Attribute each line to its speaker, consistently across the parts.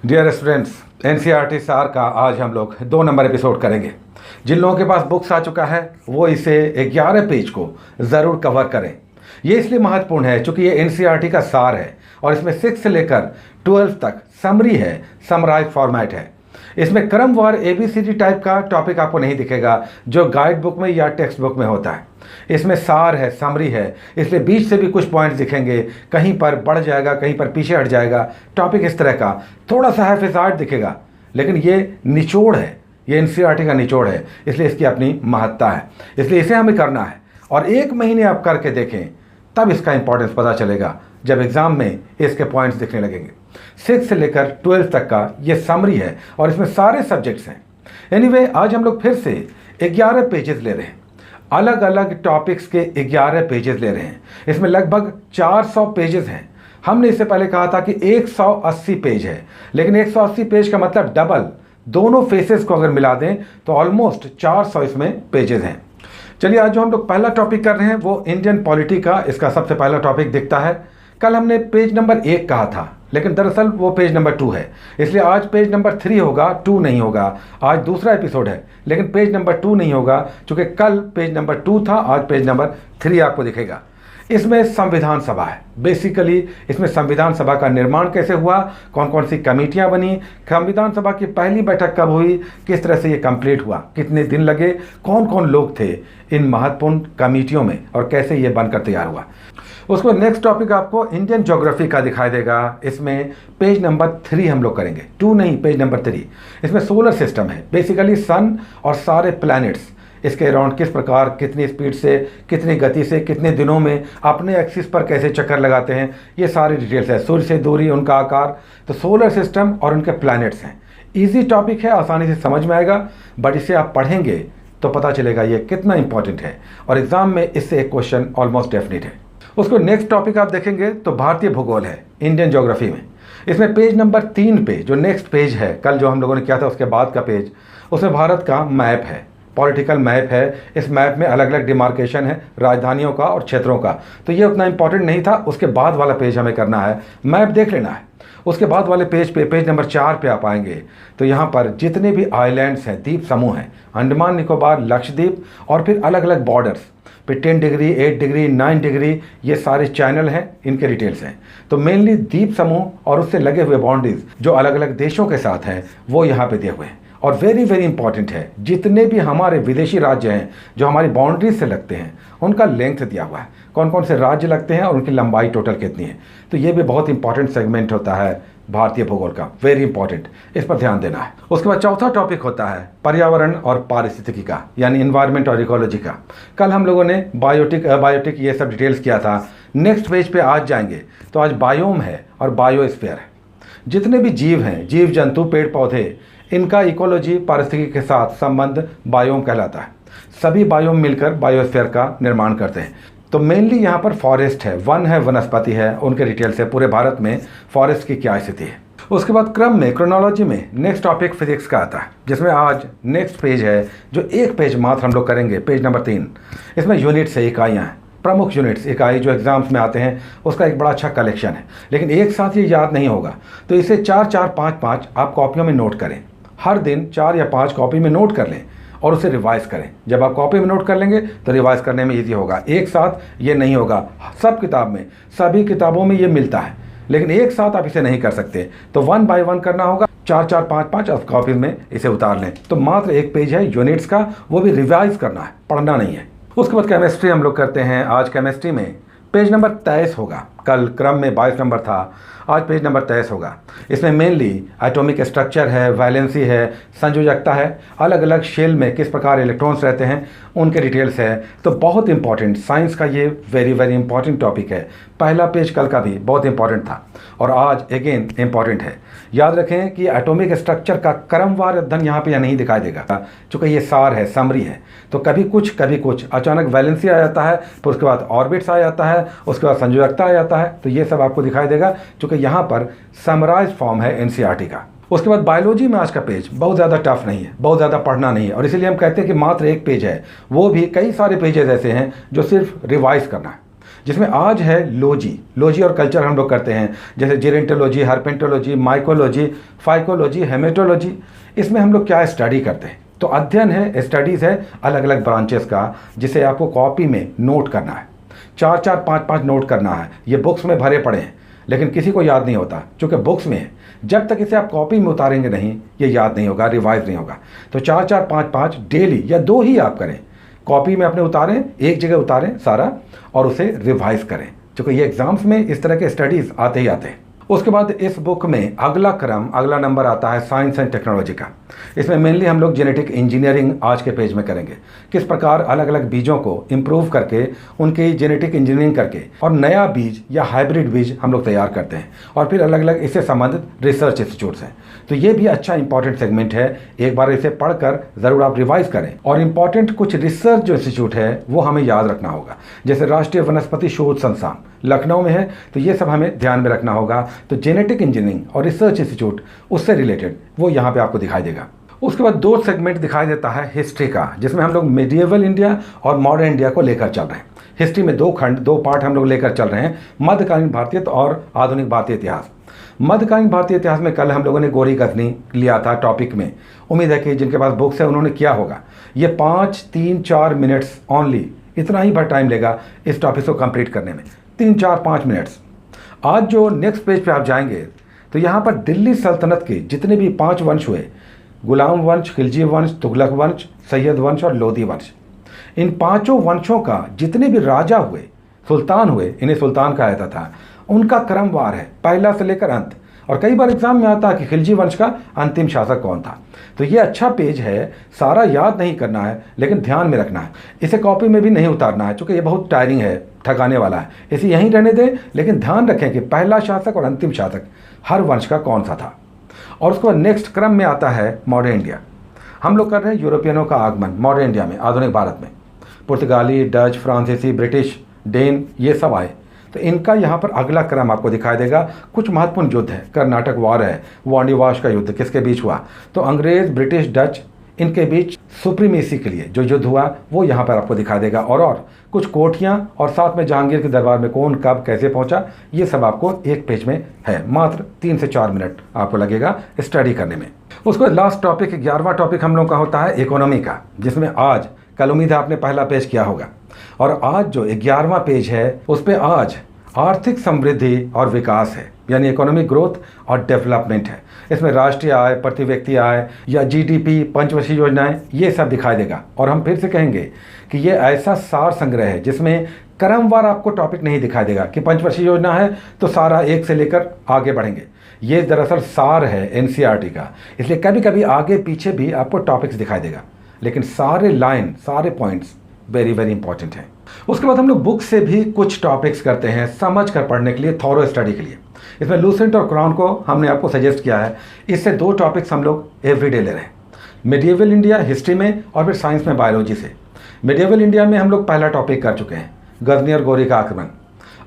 Speaker 1: Dear students, NCERT सार का आज हम लोग 2 नंबर एपिसोड करेंगे। जिन लोगों के पास बुक्स आ चुका है वो इसे 11 पेज को ज़रूर कवर करें। ये इसलिए महत्वपूर्ण है क्योंकि ये एनसीईआरटी का सार है और इसमें 6 से लेकर 12 तक समरी है, समराइज फॉर्मेट है। इसमें क्रमवार ABCD टाइप का टॉपिक आपको नहीं दिखेगा जो गाइड बुक में या टेक्स्ट बुक में होता है। इसमें सार है, समरी है, इसलिए बीच से भी कुछ पॉइंट्स दिखेंगे, कहीं पर बढ़ जाएगा, कहीं पर पीछे हट जाएगा। टॉपिक इस तरह का थोड़ा सा हैफिज़ार्ड दिखेगा, लेकिन ये निचोड़ है, ये एनसीईआरटी का निचोड़ है, इसलिए इसकी अपनी महत्ता है। इसलिए इसे हमें करना है और 1 महीने आप करके देखें, तब इसका इंपॉर्टेंस पता चलेगा जब एग्ज़ाम में इसके पॉइंट्स दिखने लगेंगे। 6 से लेकर 12 तक का ये समरी है और इसमें सारे सब्जेक्ट्स हैं। एनीवे, आज हम लोग फिर से 11 पेजेस ले रहे हैं, अलग अलग टॉपिक्स के 11 पेजेस ले रहे हैं। इसमें लगभग 400 पेजेस हैं। हमने इससे पहले कहा था कि 180 पेज है, लेकिन 180 पेज का मतलब डबल, दोनों फेसेस को अगर मिला दें तो ऑलमोस्ट 400 इसमें पेजेस हैं। चलिए, आज जो हम लोग पहला टॉपिक कर रहे हैं वो इंडियन पॉलिटी का इसका सबसे पहला टॉपिक दिखता है। कल हमने पेज नंबर 1 कहा था, लेकिन दरअसल वो पेज नंबर 2 है, इसलिए आज पेज नंबर 3 होगा, 2 नहीं होगा। आज दूसरा एपिसोड है, लेकिन पेज नंबर 2 नहीं होगा क्योंकि कल पेज नंबर 2 था, आज पेज नंबर 3 आपको दिखेगा। इसमें संविधान सभा है। बेसिकली इसमें संविधान सभा का निर्माण कैसे हुआ, कौन कौन सी कमेटियां बनी, संविधान सभा की पहली बैठक कब हुई, किस तरह से ये कंप्लीट हुआ, कितने दिन लगे, कौन कौन लोग थे इन महत्वपूर्ण कमेटियों में और कैसे ये बनकर तैयार हुआ। उसको नेक्स्ट टॉपिक आपको इंडियन ज्योग्राफी का दिखाई देगा। इसमें पेज नंबर 3 हम लोग करेंगे, 2 नहीं, पेज नंबर 3। इसमें सोलर सिस्टम है, बेसिकली सन और सारे प्लैनेट्स, इसके अराउंड किस प्रकार, कितनी स्पीड से, कितनी गति से, कितने दिनों में अपने एक्सिस पर कैसे चक्कर लगाते हैं, ये सारी डिटेल्स है। सूर्य से दूरी, उनका आकार, तो सोलर सिस्टम और उनके प्लैनेट्स हैं। ईजी टॉपिक है, आसानी से समझ में आएगा, बट इसे आप पढ़ेंगे तो पता चलेगा ये कितना इंपॉर्टेंट है और एग्जाम में इससे एक क्वेश्चन ऑलमोस्ट डेफिनेट है। उसको नेक्स्ट टॉपिक आप देखेंगे तो भारतीय भूगोल है इंडियन ज्योग्राफी में। इसमें पेज नंबर 3 पे जो नेक्स्ट पेज है, कल जो हम लोगों ने किया था उसके बाद का पेज, उसमें भारत का मैप है, पॉलिटिकल मैप है। इस मैप में अलग अलग डिमार्केशन है राजधानियों का और क्षेत्रों का, तो ये उतना इंपॉर्टेंट नहीं था। उसके बाद वाला पेज हमें करना है, मैप देख लेना है। उसके बाद वाले पेज पे, पेज नंबर 4 पे आप आएंगे तो यहाँ पर जितने भी आइलैंड्स हैं, द्वीप समूह हैं, अंडमान निकोबार, लक्षद्वीप और फिर अलग अलग बॉर्डर्स पे 10 डिग्री, 8 डिग्री, 9 डिग्री, ये सारे चैनल हैं, इनके डिटेल्स हैं। तो मेनली द्वीप समूह और उससे लगे हुए बाउंड्रीज जो अलग अलग देशों के साथ हैं वो यहाँ पे दिए हुए हैं। और वेरी वेरी इंपॉर्टेंट है, जितने भी हमारे विदेशी राज्य हैं जो हमारी बाउंड्रीज से लगते हैं उनका लेंथ दिया हुआ है, कौन कौन से राज्य लगते हैं और उनकी लंबाई टोटल कितनी है। तो ये भी बहुत इंपॉर्टेंट सेगमेंट होता है भारतीय भूगोल का, वेरी इंपॉर्टेंट, इस पर ध्यान देना है। उसके बाद चौथा टॉपिक होता है पर्यावरण और पारिस्थितिकी का, यानी इन्वायरमेंट और इकोलॉजी का। कल हम लोगों ने बायोटिक ये सब डिटेल्स किया था। नेक्स्ट पेज पे आज जाएंगे तो आज बायोम है और बायोस्फीयर है। जितने भी जीव हैं, जीव जंतु, पेड़ पौधे, इनका इकोलॉजी, पारिस्थितिकी के साथ संबंध बायोम कहलाता है। सभी बायोम मिलकर बायोस्फीयर का निर्माण करते हैं। तो मेनली यहाँ पर फॉरेस्ट है, वन है, वनस्पति है, उनके डिटेल्स है, पूरे भारत में फॉरेस्ट की क्या स्थिति है। उसके बाद क्रम में, क्रोनोलॉजी में नेक्स्ट टॉपिक फिजिक्स का आता है, जिसमें आज नेक्स्ट पेज है जो 1 पेज मात्र हम लोग करेंगे, पेज नंबर 3। इसमें यूनिट्स है, इकाइयाँ हैं, प्रमुख यूनिट्स, इकाई जो एग्जाम्स में आते हैं उसका एक बड़ा अच्छा कलेक्शन है, लेकिन एक साथ ये याद नहीं होगा। तो इसे 4-4, 5-5 आप कॉपियों में नोट करें। हर दिन 4 या 5 कॉपी में नोट कर लें और उसे रिवाइज करें। जब आप कॉपी में नोट कर लेंगे तो रिवाइज करने में इजी होगा। एक साथ ये नहीं होगा, सब किताब में, सभी किताबों में ये मिलता है, लेकिन एक साथ आप इसे नहीं कर सकते। तो 1 बाय 1 करना होगा, 4-4, 5-5 आप कॉपी में इसे उतार लें। तो मात्र 1 पेज है यूनिट्स का, वो भी रिवाइज करना है, पढ़ना नहीं है। उसके बाद केमिस्ट्री हम लोग करते हैं। आज केमिस्ट्री में पेज नंबर 23 होगा, कल क्रम में 22 नंबर था, आज पेज नंबर 23 होगा। इसमें मेनली एटॉमिक स्ट्रक्चर है, वैलेंसी है, संयोजकता है, अलग अलग शेल में किस प्रकार इलेक्ट्रॉन्स रहते हैं उनके डिटेल्स है। तो बहुत इंपॉर्टेंट, साइंस का ये वेरी वेरी इंपॉर्टेंट टॉपिक है। पहला पेज कल का भी बहुत इंपॉर्टेंट था और आज अगेन इंपॉर्टेंट है। याद रखें कि एटॉमिक स्ट्रक्चर का क्रमवार अध्ययन यहाँ पे नहीं दिखाई देगा, चूँकि ये सार है, समरी है। तो कभी कुछ अचानक वैलेंसी आ जाता है, फिर उसके बाद ऑर्बिट्स आ जाता है, उसके बाद संयोजकता आ जाता है, तो ये सब आपको दिखाई देगा क्योंकि यहाँ पर समराइज फॉर्म है एनसीईआरटी का। उसके बाद बायोलॉजी में आज का पेज बहुत ज़्यादा टफ नहीं है, बहुत ज़्यादा पढ़ना नहीं है, और इसीलिए हम कहते हैं कि मात्र 1 पेज है। वो भी कई सारे पेजेस ऐसे हैं जो सिर्फ रिवाइज करना है। जिसमें आज है लोजी। लोजी और कल्चर हम लोग करते हैं, जैसे जेरेंटोलॉजी, हर्पेंटोलॉजी, माइकोलॉजी, फाइकोलॉजी, हेमेटोलॉजी। इसमें हम लोग क्या स्टडी करते हैं? तो अध्ययन है, स्टडीज़ है अलग अलग ब्रांचेस का, जिसे आपको कॉपी में नोट करना है। 4-4, 5-5 नोट करना है। ये बुक्स में भरे पड़े हैं, लेकिन किसी को याद नहीं होता, क्योंकि बुक्स में है। जब तक इसे आप कॉपी में उतारेंगे नहीं, ये याद नहीं होगा, रिवाइज नहीं होगा। तो 4-4, 5-5 डेली या 2 ही आप करें। कॉपी में अपने उतारें, एक जगह उतारें सारा, और उसे रिवाइज करें, क्योंकि ये एग्जाम्स में इस तरह के स्टडीज़ आते ही आते हैं। उसके बाद इस बुक में अगला नंबर आता है साइंस एंड टेक्नोलॉजी का। इसमें मेनली हम लोग जेनेटिक इंजीनियरिंग आज के पेज में करेंगे। किस प्रकार अलग अलग बीजों को इम्प्रूव करके, उनकी जेनेटिक इंजीनियरिंग करके और नया बीज या हाइब्रिड बीज हम लोग तैयार करते हैं, और फिर अलग अलग इससे संबंधित रिसर्च इंस्टीट्यूट्स हैं। तो ये भी अच्छा इंपॉर्टेंट सेगमेंट है। एक बार इसे पढ़कर ज़रूर आप रिवाइज करें। और इंपॉर्टेंट कुछ रिसर्च जो इंस्टीट्यूट है वो हमें याद रखना होगा, जैसे राष्ट्रीय वनस्पति शोध संस्थान लखनऊ में है, तो ये सब हमें ध्यान में रखना होगा। तो जेनेटिक इंजीनियरिंग और रिसर्च इंस्टीट्यूट उससे रिलेटेड वो यहाँ पे आपको दिखाई देगा। उसके बाद 2 सेगमेंट दिखाई देता है हिस्ट्री का, जिसमें हम लोग मिडिएवल इंडिया और मॉडर्न इंडिया को लेकर चल रहे हैं। हिस्ट्री में 2 खंड, 2 पार्ट हम लोग लेकर चल रहे हैं, मध्यकालीन भारतीय और आधुनिक भारतीय इतिहास। मध्यकालीन भारतीय इतिहास में कल हम लोगों ने गोरी गजनी लिया था टॉपिक में। उम्मीद है कि जिनके पास बुक्स है उन्होंने किया होगा। ये 5, 3, 4 मिनट्स ओनली, इतना ही भर टाइम लेगा इस टॉपिक को कंप्लीट करने में, 3, 4, 5 मिनट्स। आज जो नेक्स्ट पेज पे आप जाएंगे तो यहाँ पर दिल्ली सल्तनत के जितने भी 5 वंश हुए, गुलाम वंश, खिलजी वंश, तुगलक वंश, सैयद वंश और लोधी वंश, इन 5 वंशों का जितने भी राजा हुए, सुल्तान हुए, इन्हें सुल्तान कहा जाता था, उनका क्रमवार है पहला से लेकर अंत। और कई बार एग्जाम में आता है कि खिलजी वंश का अंतिम शासक कौन था। तो ये अच्छा पेज है, सारा याद नहीं करना है, लेकिन ध्यान में रखना है। इसे कॉपी में भी नहीं उतारना है, क्योंकि ये बहुत टायरिंग है, थकाने वाला है। इसे यहीं रहने दें, लेकिन ध्यान रखें कि पहला शासक और अंतिम शासक हर वंश का कौन सा था। और उसके बाद नेक्स्ट क्रम में आता है मॉडर्न इंडिया। हम लोग कर रहे हैं यूरोपियनों का आगमन मॉडर्न इंडिया में, आधुनिक भारत में। पुर्तगाली, डच, फ्रांसीसी, ब्रिटिश, डेन, ये सब आए। तो इनका यहाँ पर अगला क्रम आपको दिखाई देगा। कुछ महत्वपूर्ण युद्ध है, कर्नाटक वॉर है, वांडीवाश का युद्ध किसके बीच हुआ, तो अंग्रेज, ब्रिटिश, डच, इनके बीच सुप्रीमेसी के लिए जो युद्ध हुआ वो यहाँ पर आपको दिखाई देगा। और कुछ कोठियाँ, और साथ में जहांगीर के दरबार में कौन कब कैसे पहुँचा, ये सब आपको एक पेज में है। मात्र 3 से 4 मिनट आपको लगेगा स्टडी करने में। उसको लास्ट टॉपिक, 11वां टॉपिक हम लोग का होता है इकोनॉमी का, जिसमें आज कल उम्मीद है आपने पहला पेज किया होगा, और आज जो 11वां पेज है उस पर आज आर्थिक समृद्धि और विकास है, यानी इकोनॉमिक ग्रोथ और डेवलपमेंट है। इसमें राष्ट्रीय आय, प्रति व्यक्ति आय या जीडीपी, पंचवर्षीय योजनाएं, ये सब दिखाई देगा। और हम फिर से कहेंगे कि ये ऐसा सार संग्रह है जिसमें क्रमवार आपको टॉपिक नहीं दिखाई देगा कि पंचवर्षीय योजना है तो सारा 1 से लेकर आगे बढ़ेंगे। ये दरअसल सार है एनसीईआरटी का, इसलिए कभी कभी आगे पीछे भी आपको टॉपिक्स दिखाई देगा, लेकिन सारे लाइन, सारे पॉइंट्स वेरी वेरी इंपॉर्टेंट हैं। उसके बाद हम लोग बुक से भी कुछ टॉपिक्स करते हैं समझ कर पढ़ने के लिए, थॉरो स्टडी के लिए। इसमें लूसेंट और क्राउन को हमने आपको सजेस्ट किया है। इससे 2 टॉपिक्स हम लोग एवरीडे ले रहे हैं, मिडिएवल इंडिया हिस्ट्री में और फिर साइंस में बायोलॉजी से। मिडिएवल इंडिया में हम लोग पहला टॉपिक कर चुके हैं, गजनी और गौरी का आक्रमण।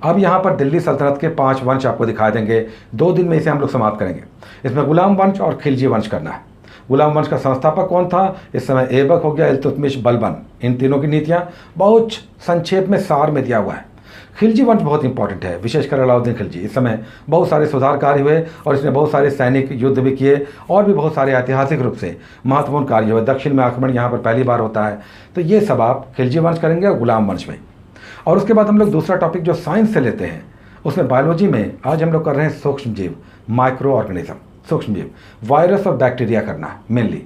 Speaker 1: अब यहाँ पर दिल्ली सल्तनत के 5 वंश आपको दिखा देंगे, 2 दिन में इसे हम लोग समाप्त करेंगे। इसमें गुलाम वंश और खिलजी वंश करना है। गुलाम वंश का संस्थापक कौन था, इस समय ऐबक हो गया, इल्तुतमिश, बलबन, इन तीनों की नीतियाँ बहुत संक्षेप में सार में दिया हुआ है। खिलजी वंश बहुत इंपॉर्टेंट है, विशेषकर अलाउद्दीन खिलजी। इस समय बहुत सारे सुधार कार्य हुए और इसने बहुत सारे सैनिक युद्ध भी किए और भी बहुत सारे ऐतिहासिक रूप से महत्वपूर्ण कार्य हुए। दक्षिण में आक्रमण यहाँ पर पहली बार होता है। तो ये सब आप खिलजी वंश करेंगे और गुलाम वंश में। और उसके बाद हम लोग दूसरा टॉपिक जो साइंस से लेते हैं, उसमें बायोलॉजी में आज हम लोग कर रहे हैं सूक्ष्म जीव, माइक्रो ऑर्गेनिज्म, सूक्ष्म जीव, वायरस और बैक्टीरिया करना है मेनली।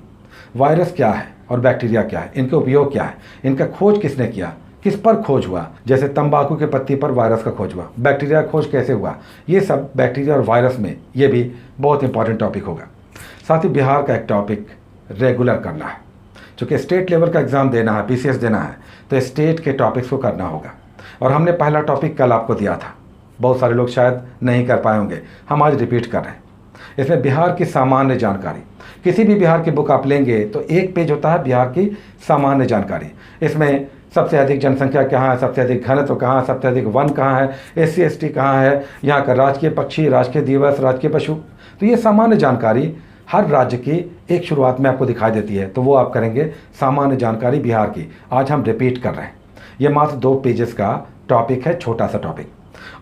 Speaker 1: वायरस क्या है और बैक्टीरिया क्या है, इनके उपयोग क्या है, इनका खोज किसने किया, किस पर खोज हुआ, जैसे तंबाकू के पत्ती पर वायरस का खोज हुआ, बैक्टीरिया खोज कैसे हुआ, ये सब बैक्टीरिया और वायरस में ये भी बहुत इंपॉर्टेंट टॉपिक होगा। साथ ही बिहार का एक टॉपिक रेगुलर करना है, चूँकि स्टेट लेवल का एग्ज़ाम देना है, पीसीएस देना है, तो स्टेट के टॉपिक्स को करना होगा। और हमने पहला टॉपिक कल आपको दिया था, बहुत सारे लोग शायद नहीं कर पाए होंगे, हम आज रिपीट कर रहे हैं। इसमें बिहार की सामान्य जानकारी, किसी भी बिहार की बुक आप लेंगे तो एक पेज होता है बिहार की सामान्य जानकारी। इसमें सबसे अधिक जनसंख्या कहाँ है, सबसे अधिक घनत्व कहाँ है, सबसे अधिक वन कहाँ है, SC ST कहाँ है, यहाँ का राजकीय पक्षी, राजकीय दिवस, राजकीय पशु। तो ये सामान्य जानकारी हर राज्य की एक शुरुआत में आपको दिखाई देती है, तो वो आप करेंगे सामान्य जानकारी बिहार की। आज हम रिपीट कर रहे हैं। ये मात्र 2 पेजेस का टॉपिक है, छोटा सा टॉपिक।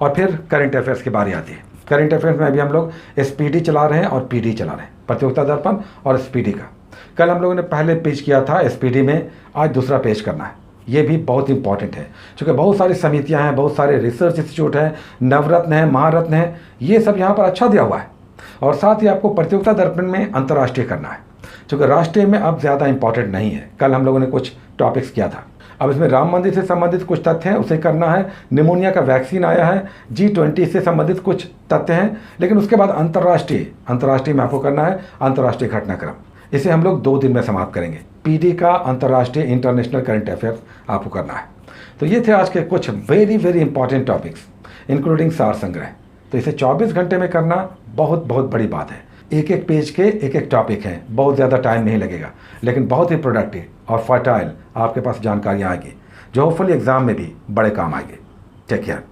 Speaker 1: और फिर करंट अफेयर्स की बारी आती है। करंट अफेयर्स में अभी हम लोग एसपीडी चला रहे हैं और पीडी चला रहे हैं, प्रतियोगिता दर्पण और एसपीडी का। कल हम लोगों ने पहले पेज किया था एसपीडी में, आज दूसरा पेज करना है। ये भी बहुत इंपॉर्टेंट है क्योंकि बहुत सारी समितियां हैं, बहुत सारे रिसर्च इंस्टीट्यूट हैं, नवरत्न है, महारत्न है, ये सब यहाँ पर अच्छा दिया हुआ है। और साथ ही आपको प्रतियोगिता दर्पण में अंतर्राष्ट्रीय करना है क्योंकि राष्ट्रीय में अब ज़्यादा इंपॉर्टेंट नहीं है। कल हम लोगों ने कुछ टॉपिक्स किया था। अब इसमें राम मंदिर से संबंधित कुछ तथ्य हैं, उसे करना है। निमोनिया का वैक्सीन आया है, G20 से संबंधित कुछ तथ्य हैं। लेकिन उसके बाद अंतर्राष्ट्रीय में आपको करना है अंतर्राष्ट्रीय घटनाक्रम। इसे हम लोग 2 दिन में समाप्त करेंगे। पीडी का अंतर्राष्ट्रीय इंटरनेशनल करंट अफेयर्स आपको करना है। तो ये थे आज के कुछ very very important topics including सार संग्रह। तो इसे 24 घंटे में करना बहुत बहुत बड़ी बात है। एक एक पेज के एक एक टॉपिक हैं, बहुत ज़्यादा टाइम नहीं लगेगा, लेकिन बहुत ही प्रोडक्टिव और फर्टाइल आपके पास जानकारियाँ आएगी जो होपफुली एग्ज़ाम में भी बड़े काम आएंगे। Take care.